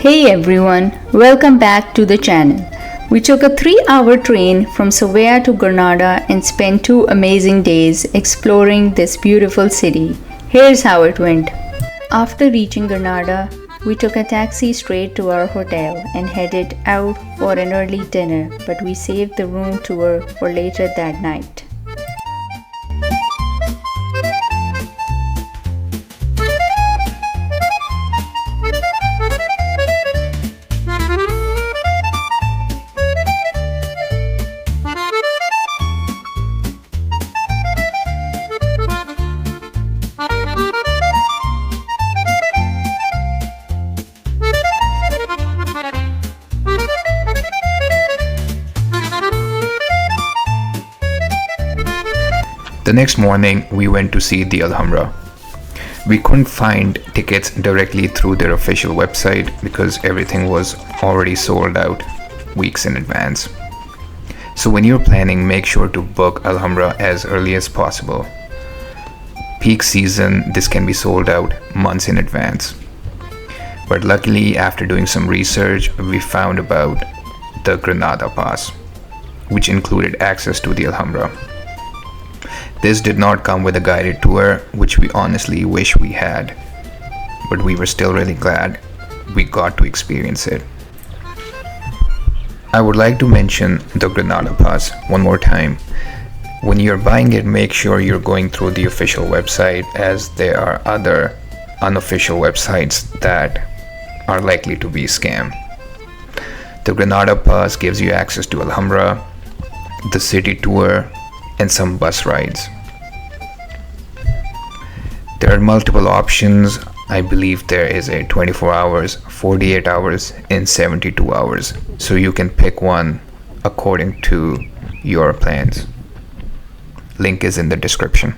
Hey everyone, welcome back to the channel. We took a 3-hour train from Sevilla to Granada and spent 2 amazing days exploring this beautiful city. Here's how it went. After reaching Granada, we took a taxi straight to our hotel and headed out for an early dinner, but we saved the room tour for later that night. The next morning, we went to see the Alhambra. We couldn't find tickets directly through their official website because everything was already sold out weeks in advance. So when you're planning, make sure to book Alhambra as early as possible. Peak season, this can be sold out months in advance. But luckily, after doing some research, we found about the Granada Pass, which included access to the Alhambra. This did not come with a guided tour, which we honestly wish we had, but we were still really glad we got to experience it. I would like to mention the Granada Pass one more time. When you're buying it, make sure you're going through the official website, as there are other unofficial websites that are likely to be scam. The Granada Pass gives you access to Alhambra, the city tour, and some bus rides. There are multiple options. I believe there is a 24 hours, 48 hours, and 72 hours. So you can pick one according to your plans. Link is in the description.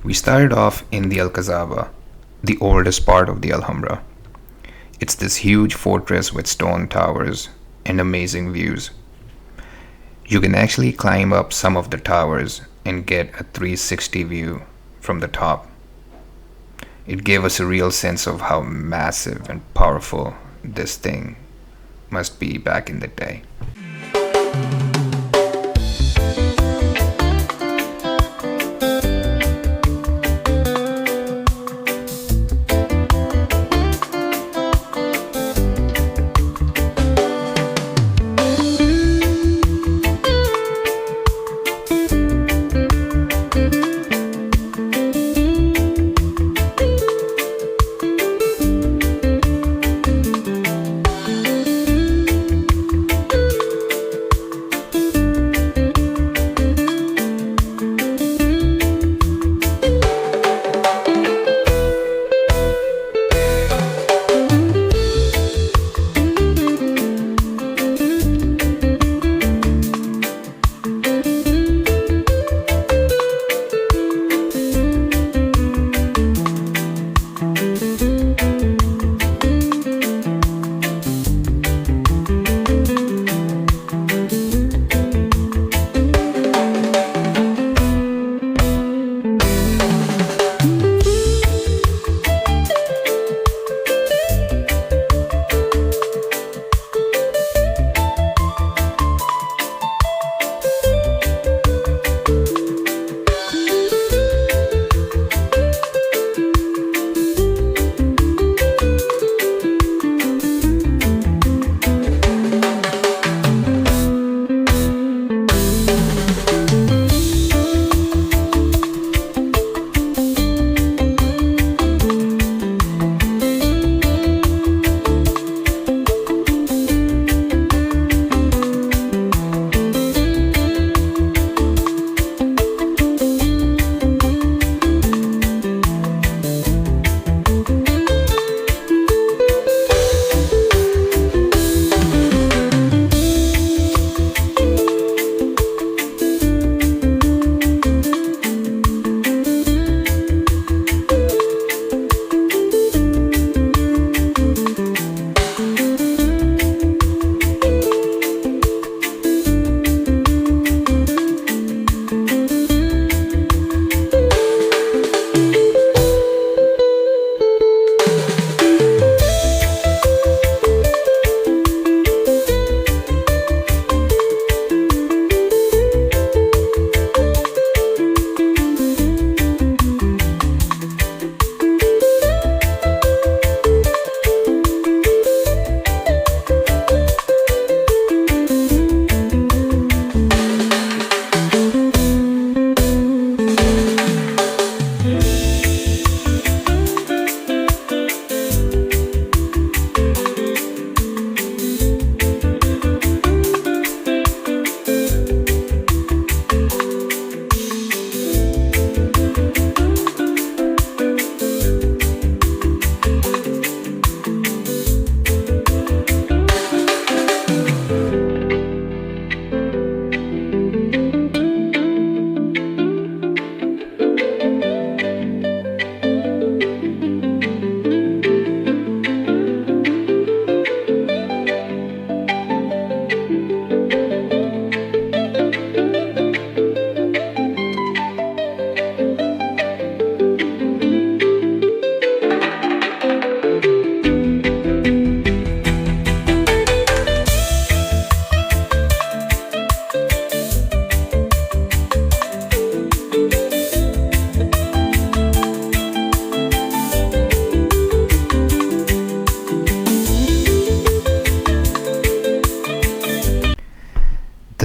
We started off in the Alcazaba, the oldest part of the Alhambra. It's this huge fortress with stone towers and amazing views. You can actually climb up some of the towers and get a 360 view from the top. It gave us a real sense of how massive and powerful this thing must be back in the day.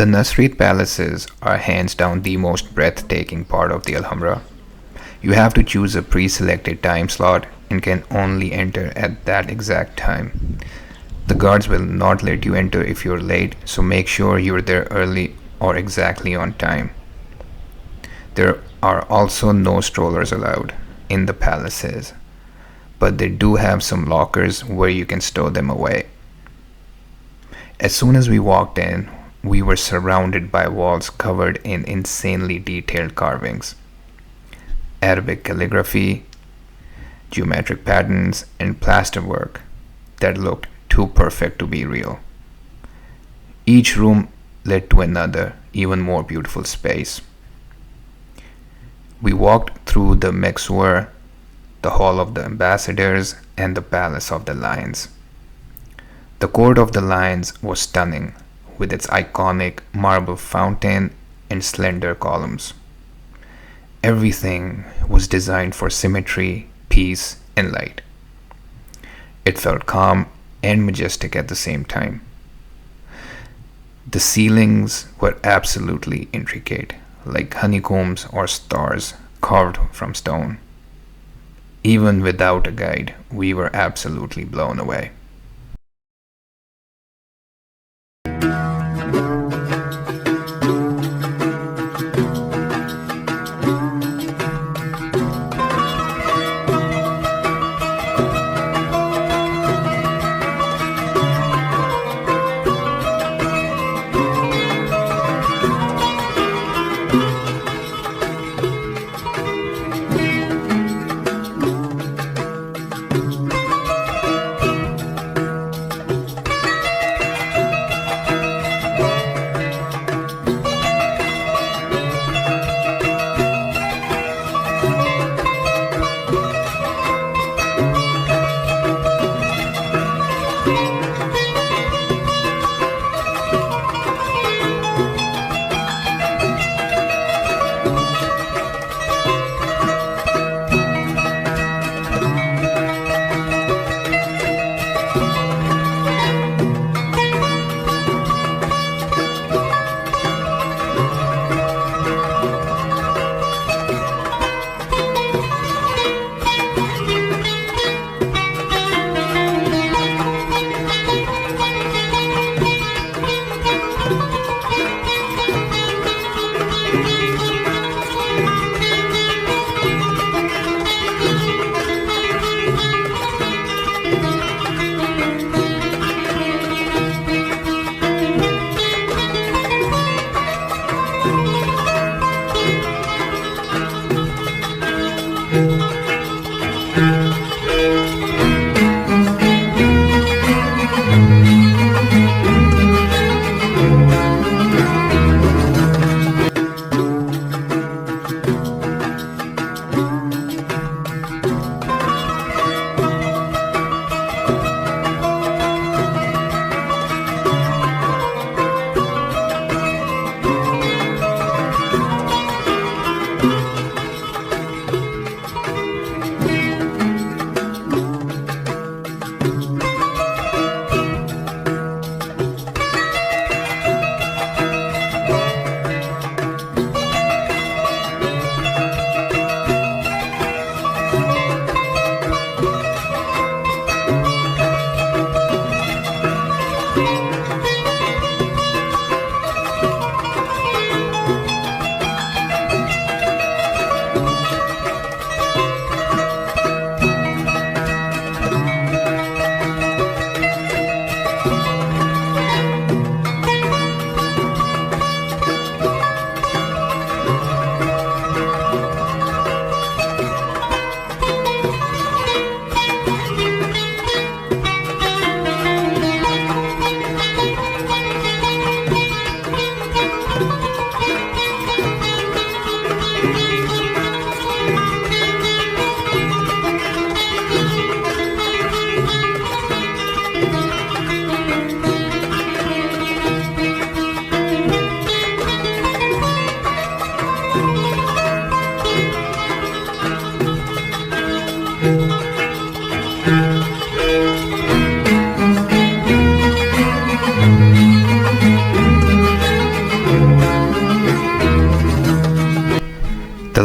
The Nasrid palaces are hands down the most breathtaking part of the Alhambra. You have to choose a pre selected time slot and can only enter at that exact time. The guards will not let you enter if you're late, so make sure you're there early or exactly on time. There are also no strollers allowed in the palaces, but they do have some lockers where you can stow them away. As soon as we walked in, we were surrounded by walls covered in insanely detailed carvings, Arabic calligraphy, geometric patterns, and plasterwork that looked too perfect to be real. Each room led to another, even more beautiful space. We walked through the Mexuar, the Hall of the Ambassadors, and the Palace of the Lions. The Court of the Lions was stunning, with its iconic marble fountain and slender columns. Everything was designed for symmetry, peace, and light. It felt calm and majestic at the same time. The ceilings were absolutely intricate, like honeycombs or stars carved from stone. Even without a guide, we were absolutely blown away.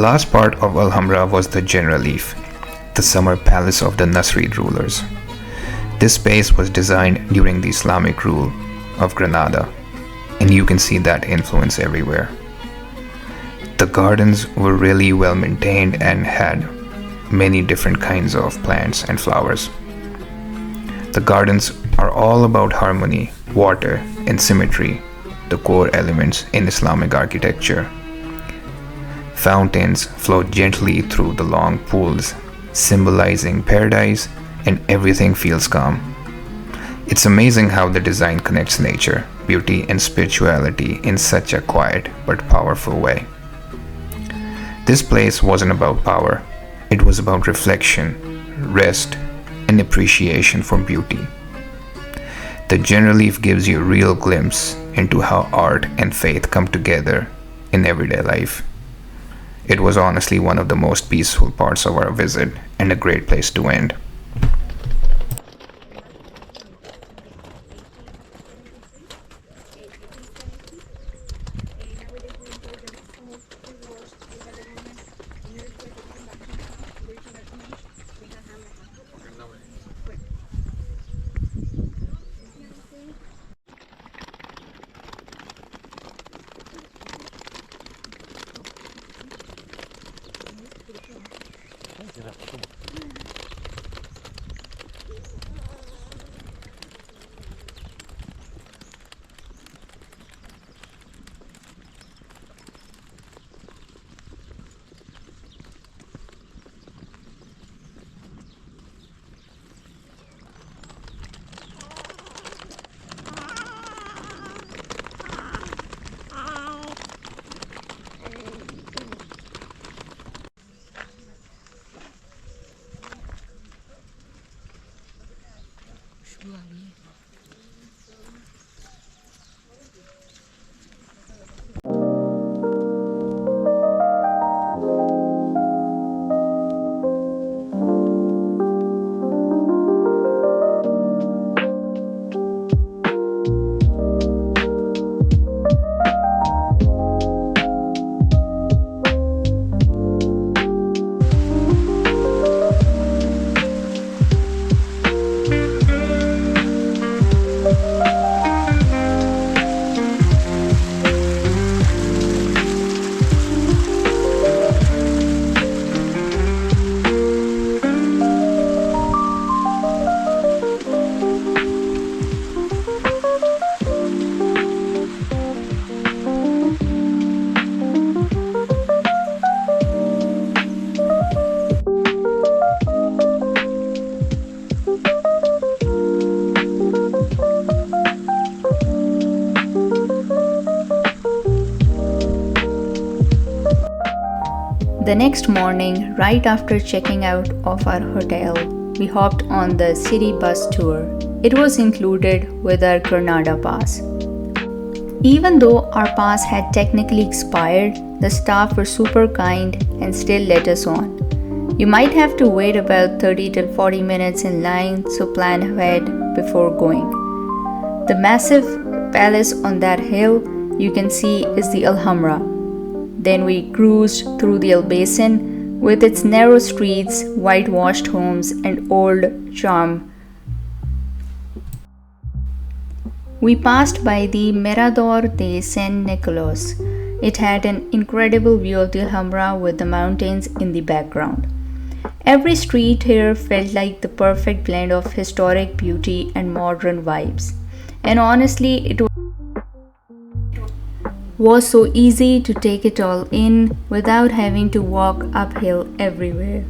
last part of Alhambra was the Generalife, the summer palace of the Nasrid rulers. This space was designed during the Islamic rule of Granada, and you can see that influence everywhere. The gardens were really well maintained and had many different kinds of plants and flowers. The gardens are all about harmony, water, and symmetry, the core elements in Islamic architecture. Fountains flowed gently through the long pools, symbolizing paradise, and everything feels calm. It's amazing how the design connects nature, beauty, and spirituality in such a quiet but powerful way. This place wasn't about power, it was about reflection, rest, and appreciation for beauty. The Generalife gives you a real glimpse into how art and faith come together in everyday life. It was honestly one of the most peaceful parts of our visit and a great place to end. The next morning, right after checking out of our hotel, we hopped on the city bus tour. It was included with our Granada Pass. Even though our pass had technically expired, the staff were super kind and still let us on. You might have to wait about 30 till 40 minutes in line, so plan ahead before going. The massive palace on that hill you can see is the Alhambra. Then we cruised through the Albaicín with its narrow streets, whitewashed homes, and old charm. We passed by the Mirador de San Nicolás. It had an incredible view of the Alhambra with the mountains in the background. Every street here felt like the perfect blend of historic beauty and modern vibes. And honestly, it was so easy to take it all in without having to walk uphill everywhere.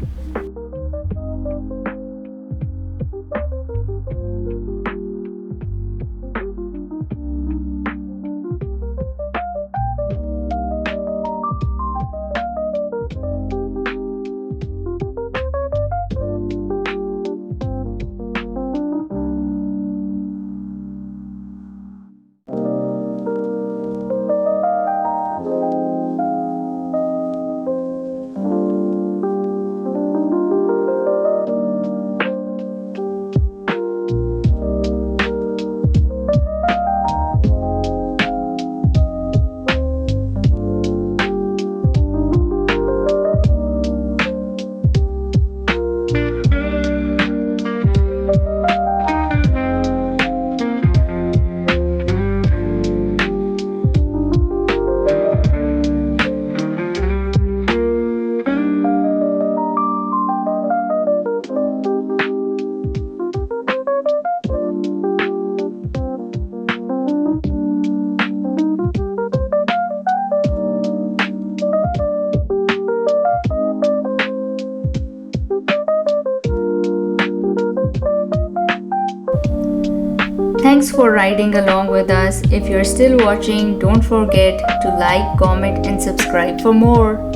Thanks for riding along with us. If you're still watching, don't forget to like, comment, and subscribe for more.